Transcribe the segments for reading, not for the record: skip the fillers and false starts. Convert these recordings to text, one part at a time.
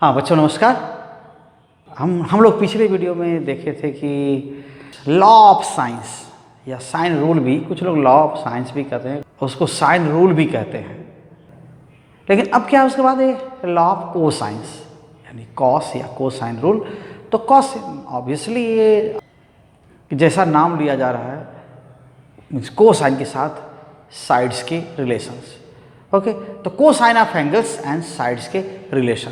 हाँ बच्चों नमस्कार। हम लोग पिछले वीडियो में देखे थे कि लॉ ऑफ साइंस या साइन रूल भी, कुछ लोग लॉ ऑफ साइंस भी कहते हैं, उसको साइन रूल भी कहते हैं। लेकिन अब क्या है उसके बाद ये लॉ ऑफ को साइंस यानी कॉस या को साइन रूल। तो कॉस ऑब्वियसली ये जैसा नाम लिया जा रहा है को साइन के साथ साइड्स के रिलेशंस। ओके, तो cosine of angles and sides के रिलेशन।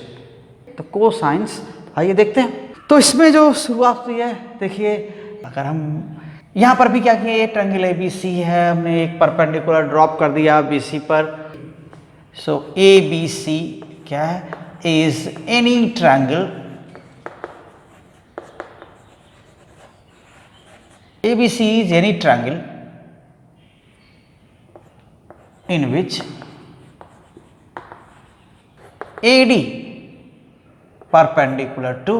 तो को साइंस आइए देखते हैं। तो इसमें जो शुरुआत हुई है, देखिए अगर हम यहाँ पर भी क्या किए, ये ट्रायंगल ABC है, हमने एक परपेंडिकुलर ड्रॉप कर दिया BC पर। सो ABC क्या है, is any triangle ABC is any triangle in which AD perpendicular to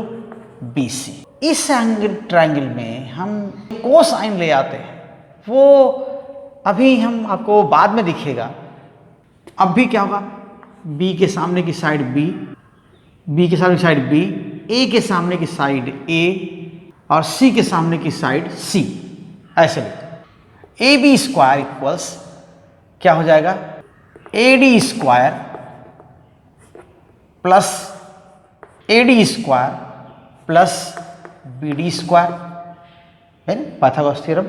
BC। इस एंगल ट्रायंगल में हम कोसाइन ले आते हैं, वो अभी हम आपको बाद में दिखेगा। अब भी क्या होगा, B के सामने की साइड B के सामने की साइड B, A के सामने की साइड A और C के सामने की साइड C। ऐसे लिखते हैं AB स्क्वायर इक्वल्स क्या हो जाएगा, AD square plus AD square plus BD square, है ना, पाइथागोरस थ्योरम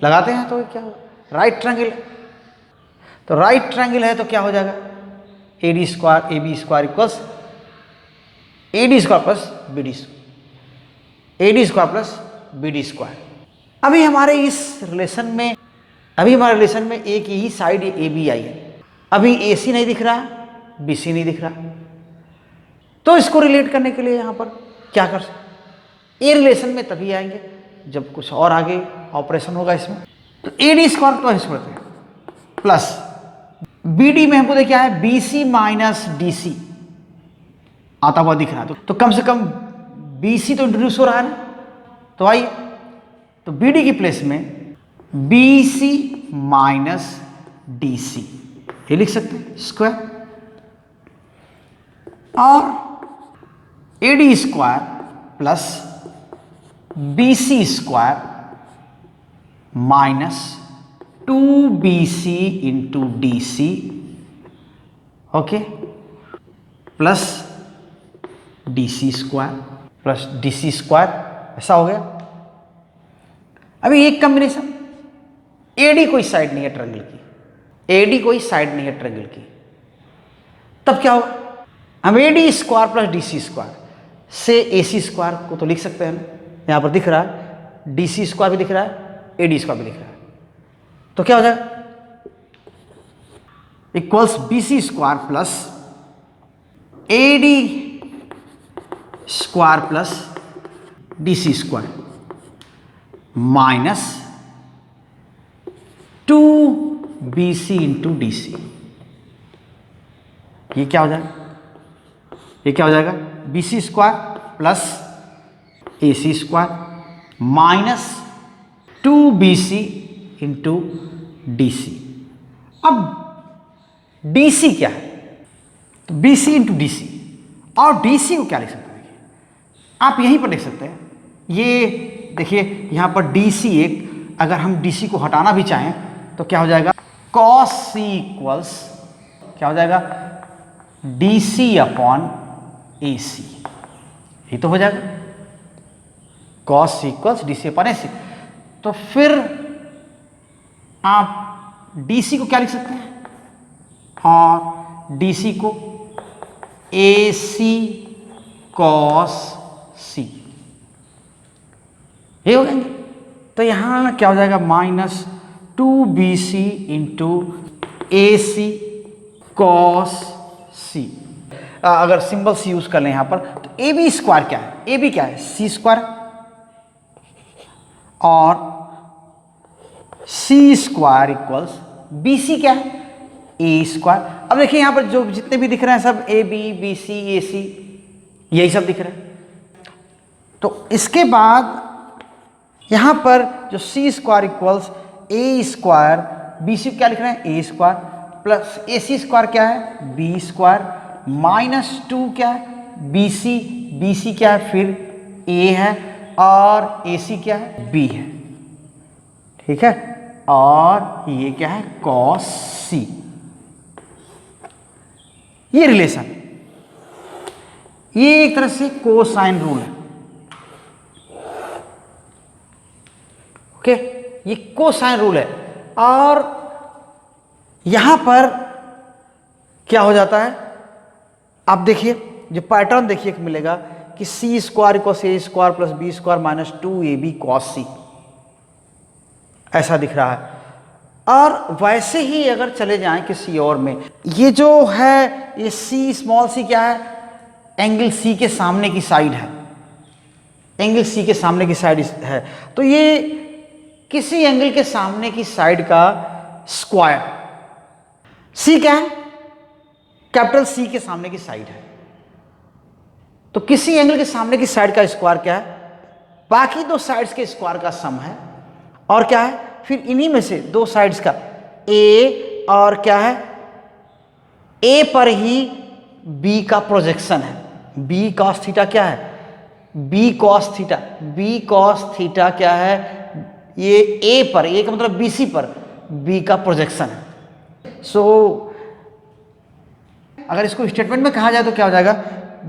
लगाते हैं। तो क्या होगा, राइट ट्रायंगल। तो राइट ट्रायंगल है तो क्या हो जाएगा, AD square AB square equals AD square plus BD square, AD square plus BD square. अभी हमारे रिलेशन में एक ही साइड AB आई है। अभी AC नहीं दिख रहा, BC नहीं दिख रहा, तो इसको रिलेट करने के लिए यहाँ पर क्या कर सकते, ये रिलेशन में तभी आएंगे जब कुछ और आगे ऑपरेशन होगा इसमें। तो AD स्क्वायर तो ऐसे पढ़ते हैं प्लस BD में हमको क्या है, BC माइनस DC आता हुआ दिख रहा है। तो कम से कम BC तो इंट्रोड्यूस हो रहा है ना। तो आइए, तो BD की प्लेस में BC माइनस DC ये लिख सकते हैं स्क्वायर, और AD square plus BC square minus 2BC into DC, okay, plus DC square plus DC square, ऐसा हो गया। अभी एक कॉम्बिनेशन, AD कोई साइड नहीं है ट्रायंगल की, AD कोई साइड नहीं है ट्रायंगल की, तब क्या होगा, हम AD square plus DC square से AC स्क्वायर को तो लिख सकते हैं ना, यहाँ पर दिख रहा है DC स्क्वायर भी दिख रहा है, AD स्क्वायर भी दिख रहा है। तो क्या हो जाएगा, equals BC square plus AD square plus DC square minus 2BC into DC। ये क्या हो जाएगा, ये क्या हो जाएगा, BC square plus AC square minus 2BC into DC। अब DC क्या है, तो BC इंटू DC, और DC को क्या लिख सकते हैं, आप यहीं पर लिख सकते हैं। ये देखिए यहाँ पर DC एक, अगर हम DC को हटाना भी चाहें तो क्या हो जाएगा, cos C इक्वल्स क्या हो जाएगा, DC अपॉन AC। ये तो हो जाएगा cos C equals DC upon AC। तो फिर आप DC को क्या लिख सकते हैं, और DC को AC cos C, ये हो जाएंगे। तो यहाँ क्या हो जाएगा, minus 2BC into AC cos C। अगर सिंबल्स यूज कर लें यहाँ पर, तो AB स्क्वायर क्या है, AB क्या है, C स्क्वायर, और C स्क्वायर इक्वल्स BC क्या है, A स्क्वायर। अब देखिए यहाँ पर जो जितने भी दिख रहे हैं सब AB BC AC यही सब दिख रहे हैं। तो इसके बाद यहाँ पर जो C square equals A square, BC क्या लिख रहे हैं, A square plus AC square क्या है, B स्क्वायर माइनस 2 क्या है, बी सी क्या है, फिर ए है, और ए सी क्या है, बी है, ठीक है, और ये क्या है, कॉस सी। ये रिलेशन, ये एक तरह से कोसाइन रूल है। ओके, ये कोसाइन रूल है। और यहां पर क्या हो जाता है, आप देखिए जो पैटर्न देखिए मिलेगा कि C square equal A square plus B square minus 2ab cos C, ऐसा दिख रहा है। और वैसे ही अगर चले जाएं किसी और में, ये जो है ये सी स्मॉल सी क्या है, एंगल सी के सामने की साइड है, एंगल सी के सामने की साइड है, तो ये किसी एंगल के सामने की साइड का स्क्वायर, सी क्या है, कैपिटल सी के सामने की साइड है, तो किसी एंगल के सामने की साइड का स्क्वायर क्या है, बाकी दो साइड्स के स्क्वायर का सम है। और क्या है, फिर इन्हीं में से दो साइड्स का ए, और क्या है, ए पर ही बी का प्रोजेक्शन है, बी कॉस थीटा क्या है, B cos theta, B cos theta क्या है, ये ए पर, ए का मतलब बी सी पर बी का प्रोजेक्शन है। सो अगर इसको स्टेटमेंट में कहा जाए तो क्या हो जाएगा,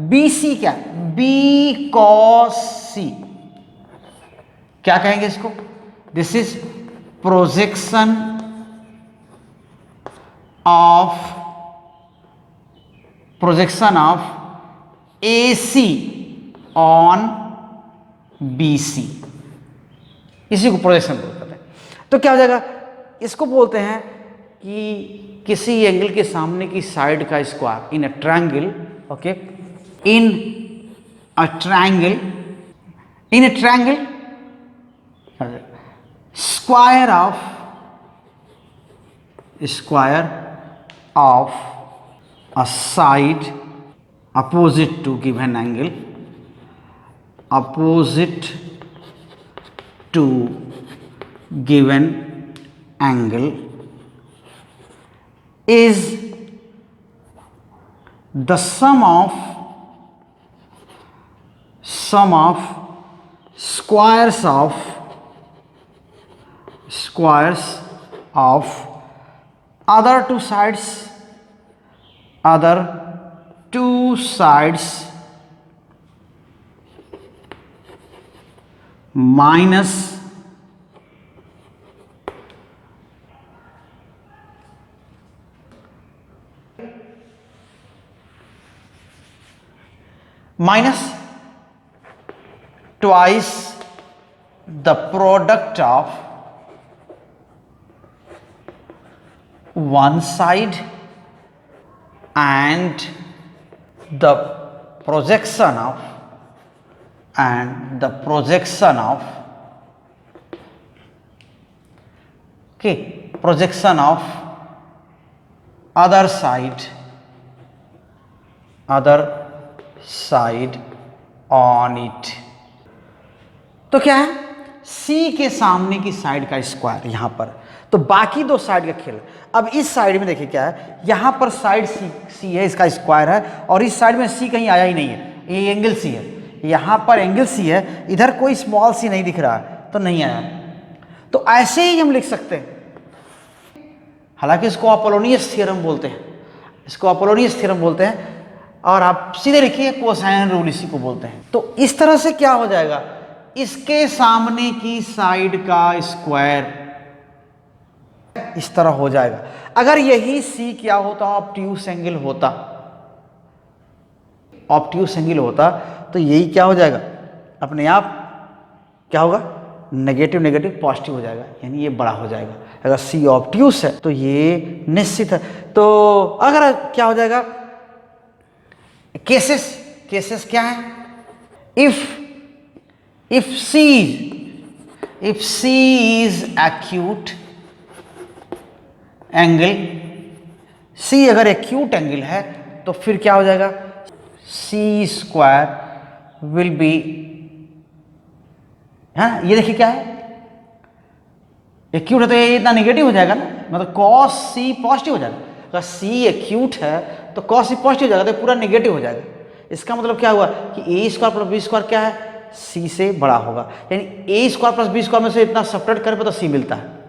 बी सी क्या, बी कॉस सी, क्या कहेंगे इसको, this is projection of A C on B C, इसी को प्रोजेक्शन बोलते हैं। तो क्या हो जाएगा, इसको बोलते हैं कि किसी एंगल के सामने की साइड का square in a triangle, okay, in a triangle square of a side opposite to given angle, opposite to given angle is the sum of squares of other two sides minus twice the product of one side and the projection of other side on it। तो क्या है, C के सामने की side का square यहां पर, तो बाकी दो साइड का खेल। अब इस साइड में देखिए क्या है, यहां पर साइड सी है, इसका स्क्वायर है, और इस साइड में सी कहीं आया ही नहीं है, ये एंगल सी है, यहां पर एंगल सी है, इधर कोई स्मॉल सी नहीं दिख रहा है, तो नहीं आया। तो ऐसे ही हम लिख सकते हैं, हालांकि इसको अपोलोनियस थ्योरम बोलते हैं, और आप सीधे लिखिए कोसाइन रूल इसी को बोलते हैं। तो इस तरह से क्या हो जाएगा, इसके सामने की साइड का स्क्वायर इस तरह हो जाएगा। अगर यही सी क्या होता, ऑब्ट्यूस एंगल होता, तो यही क्या हो जाएगा, अपने आप क्या होगा, नेगेटिव पॉजिटिव हो जाएगा, यानी ये बड़ा हो जाएगा। अगर सी ऑब्ट्यूस है तो ये निश्चित है। तो अगर क्या हो जाएगा, केसेस क्या है, if C is acute angle, C अगर एक्यूट एंगल है तो फिर क्या हो जाएगा, C स्क्वायर विल बी, हाँ ये देखिए क्या है, एक्यूट है तो ये इतना नेगेटिव हो जाएगा ना, मतलब cos C पॉजिटिव हो जाएगा। अगर C एक्यूट है तो cos C पॉजिटिव हो जाएगा, तो पूरा नेगेटिव हो जाएगा। इसका मतलब क्या हुआ कि ए स्क्वायर प्लस बी स्क्वायर क्या है, सी से बड़ा होगा, यानी ए स्क्वायर प्लस बी स्क्वायर में से इतना सपरेट करें तो सी मिलता है,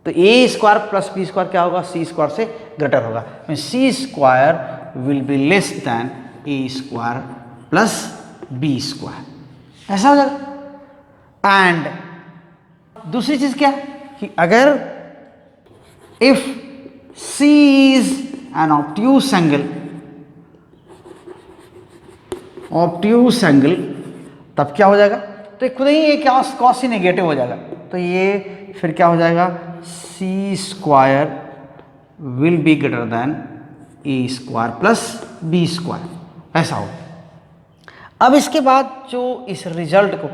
तो A square plus B square क्या होगा, सी स्क्वायर से ग्रेटर होगा, C square will be less than A square plus B square, ऐसा हो जाएगा। एंड दूसरी चीज क्या कि अगर if C is an obtuse angle तब क्या हो जाएगा, तो ये खुद ही ये क्या कॉस सी नेगेटिव हो जाएगा, तो ये फिर क्या हो जाएगा, C square will be greater than A square plus B square, ऐसा हो। अब इसके बाद जो इस रिजल्ट को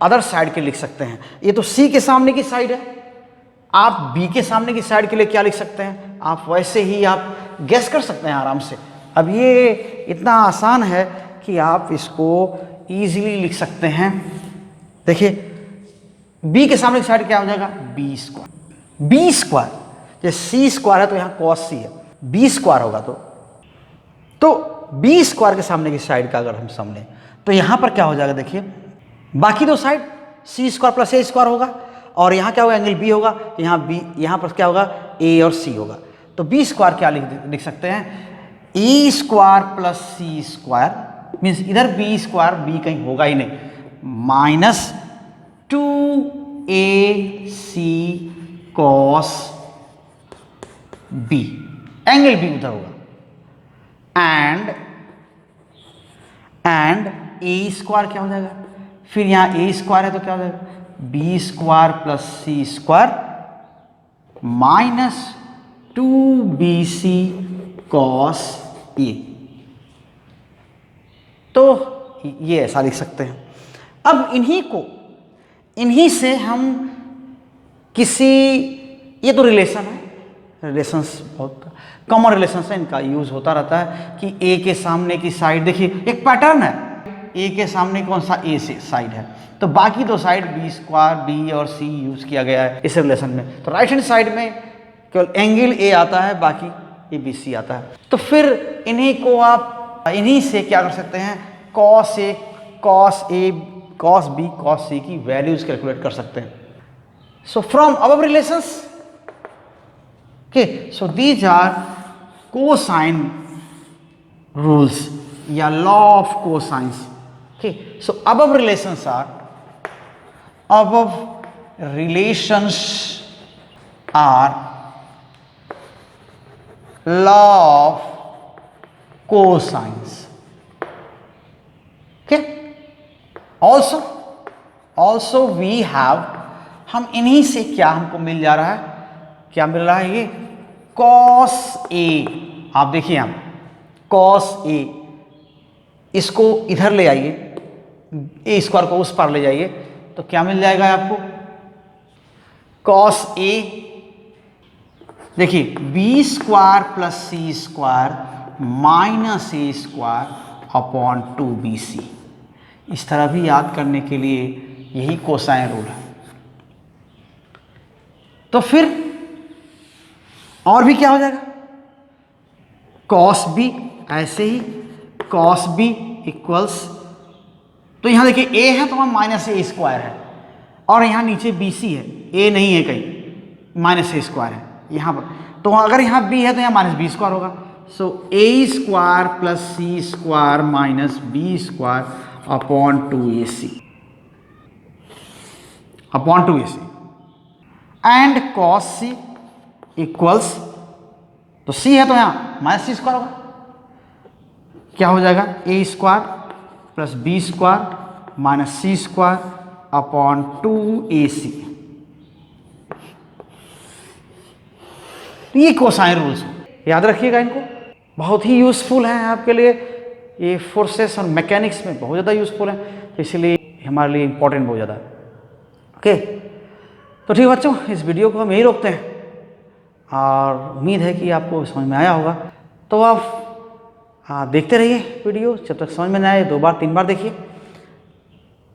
अदर साइड के लिख सकते हैं, ये तो सी के सामने की साइड है, आप बी के सामने की साइड के लिए क्या लिख सकते हैं, आप वैसे ही आप गेस कर सकते हैं आराम से। अब ये इतना आसान है कि आप इसको इजीली लिख सकते हैं। देखिए बी के सामने की साइड क्या हो जाएगा, बी स्क्वायर, जैसे सी स्क्वायर है तो यहाँ कॉस सी है, बी स्क्वायर होगा तो बी स्क्वायर के सामने की साइड का अगर हम समझें तो यहाँ पर क्या हो जाएगा, देखिए बाकी दो साइड सी स्क्वायर प्लस ए स्क्वायर होगा, और यहाँ क्या होगा, एंगल बी होगा, यहाँ पर क्या होगा, ए और सी होगा, तो बी स्क्वायर क्या लिख सकते हैं, A square plus C square, means इधर बी स्क्वायर, बी कहीं होगा ही नहीं, minus 2ac cos B, angle B उधर होगा, एंड ए स्क्वायर क्या हो जाएगा, फिर यहाँ ए स्क्वायर है तो क्या हो जाएगा, B square plus C square minus 2bc cos A, तो ये ऐसा लिख सकते हैं। अब इन्हीं से हम किसी, ये तो रिलेशन है, रिलेशंस बहुत कॉमन रिलेशन है, इनका यूज होता रहता है कि ए के सामने की साइड, देखिए एक पैटर्न है, ए के सामने कौन सा, ए से साइड है, तो बाकी दो साइड बी स्क्वायर, बी और सी यूज किया गया है इस रिलेशन में, तो राइट हैंड साइड में केवल एंगल ए आता है, बाकी ए बी सी आता है, तो फिर इन्हीं को आप इन्हीं से क्या कर सकते हैं, cos A, cos B, cos C की वैल्यूज कैलकुलेट कर सकते हैं। So from above relations, okay, so these are cosine rules या law of cosines, okay, so above relations are law of cosines, okay, also we have, हम इन्हीं से क्या हमको मिल जा रहा है, क्या मिल रहा है, ये cos a, आप देखिए हम cos a, इसको इधर ले आइए, ए स्क्वायर को उस पार ले जाइए, तो क्या मिल जाएगा आपको, cos a, देखिए B square plus C square minus ए स्क्वायर अपॉन 2bc, इस तरह भी याद करने के लिए यही कोसाइन रूल है। तो फिर और भी क्या हो जाएगा, cos b, ऐसे ही cos b इक्वल्स, तो यहां देखिए a है तो वहां माइनस ए स्क्वायर है, और यहां नीचे bc है, a नहीं है कहीं, माइनस ए स्क्वायर है यहां पर, तो अगर यहां b है तो यहां माइनस बी स्क्वायर होगा, so A square plus C square minus B square upon 2ac and cos c equals, तो c है तो यहां माइनस सी स्क्वायर होगा, क्या हो जाएगा, A square plus B square minus C square upon 2ac, ये कोसाइन रूल्स याद रखिएगा, इनको बहुत ही यूजफुल हैं आपके लिए, ये फोर्सेस और मैकेनिक्स में बहुत ज़्यादा यूजफुल है, तो इसलिए हमारे लिए इंपॉर्टेंट बहुत ज़्यादा है। ओके, तो ठीक बच्चों, इस वीडियो को हम यही रोकते हैं, और उम्मीद है कि आपको समझ में आया होगा, तो आप देखते रहिए वीडियो, जब तक समझ में ना आए 2 बार 3 बार देखिए,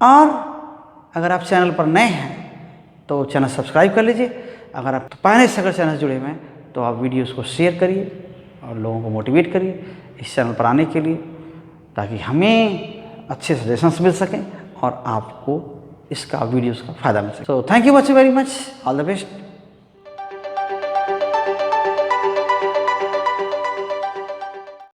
और अगर आप चैनल पर नए हैं तो चैनल सब्सक्राइब कर लीजिए, अगर आप पहले से अगर चैनल जुड़े हुए हैं तो आप वीडियोस को शेयर करिए और लोगों को मोटिवेट करिए इस चैनल पर आने के लिए, ताकि हमें अच्छे सजेशंस मिल सकें और आपको इसका वीडियोस का फ़ायदा मिल सके। So thank you very much, all the best.